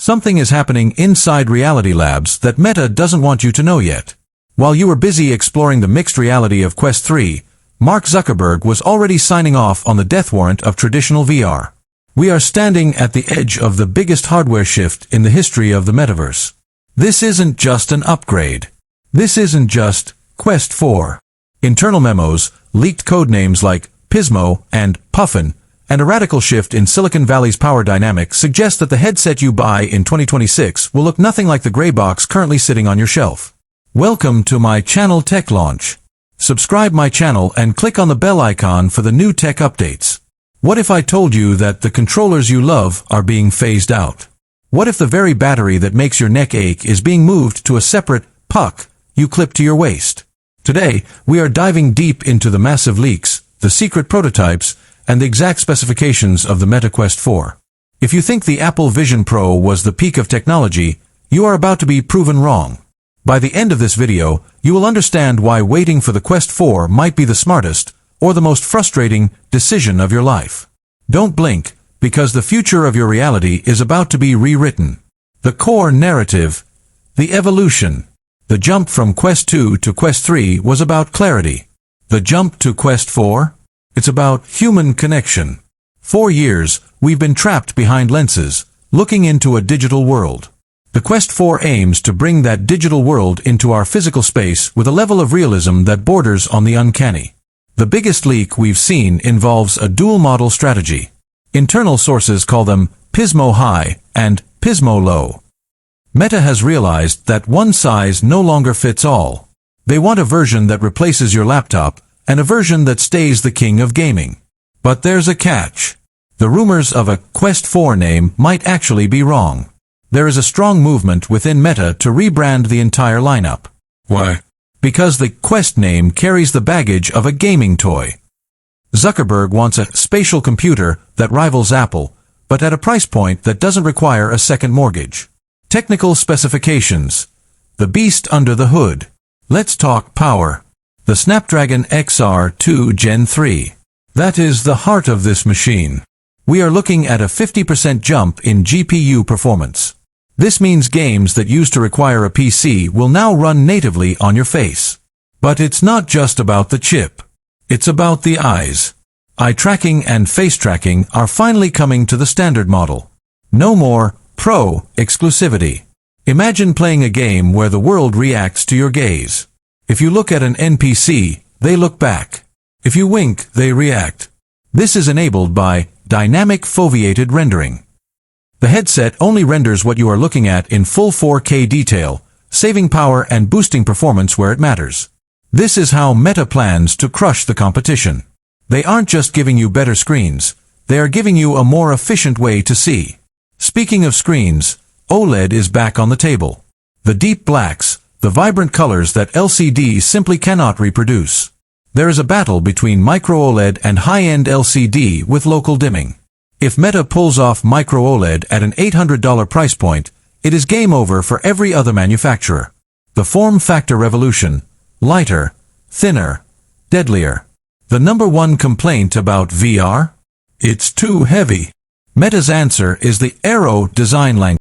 Something is happening inside Reality Labs that Meta doesn't want you to know yet. While you were busy exploring the mixed reality of Quest 3, Mark Zuckerberg was already signing off on the death warrant of traditional VR. We are standing at the edge of the biggest hardware shift in the history of the Metaverse. This isn't just an upgrade. This isn't just Quest 4. Internal memos, leaked codenames like Pismo and Puffin, and a radical shift in Silicon Valley's power dynamic suggest that the headset you buy in 2026 will look nothing like the gray box currently sitting on your shelf. Welcome to my channel Tech Launch. Subscribe my channel and click on the bell icon for the new tech updates. What if I told you that the controllers you love are being phased out? What if the very battery that makes your neck ache is being moved to a separate puck you clip to your waist? Today, we are diving deep into the massive leaks, the secret prototypes, and the exact specifications of the Meta Quest 4. If you think the Apple Vision Pro was the peak of technology, you are about to be proven wrong. By the end of this video, you will understand why waiting for the Quest 4 might be the smartest, or the most frustrating, decision of your life. Don't blink, because the future of your reality is about to be rewritten. The core narrative, the evolution. The jump from Quest 2 to Quest 3 was about clarity. The jump to Quest 4? It's about human connection. 4 years, we've been trapped behind lenses, looking into a digital world. The Quest 4 aims to bring that digital world into our physical space with a level of realism that borders on the uncanny. The biggest leak we've seen involves a dual model strategy. Internal sources call them Pismo High and Pismo Low. Meta has realized that one size no longer fits all. They want a version that replaces your laptop and a version that stays the king of gaming. But there's a catch. The rumors of a Quest 4 name might actually be wrong. There is a strong movement within Meta to rebrand the entire lineup. Why? Because the Quest name carries the baggage of a gaming toy. Zuckerberg wants a spatial computer that rivals Apple, but at a price point that doesn't require a second mortgage. Technical specifications. The beast under the hood. Let's talk power. The Snapdragon XR2 Gen 3. That is the heart of this machine. We are looking at a 50% jump in GPU performance. This means games that used to require a PC will now run natively on your face. But it's not just about the chip. It's about the eyes. Eye tracking and face tracking are finally coming to the standard model. No more Pro exclusivity. Imagine playing a game where the world reacts to your gaze. If you look at an NPC, they look back. If you wink, they react. This is enabled by dynamic foveated rendering. The headset only renders what you are looking at in full 4K detail, saving power and boosting performance where it matters. This is how Meta plans to crush the competition. They aren't just giving you better screens, they are giving you a more efficient way to see. Speaking of screens, OLED is back on the table. The deep blacks, the vibrant colors that LCDs simply cannot reproduce. There is a battle between micro OLED and high-end LCD with local dimming. If Meta pulls off micro OLED at an $800 price point, it is game over for every other manufacturer. The form factor revolution. Lighter, thinner, deadlier. The number one complaint about VR? It's too heavy. Meta's answer is the Aero design language.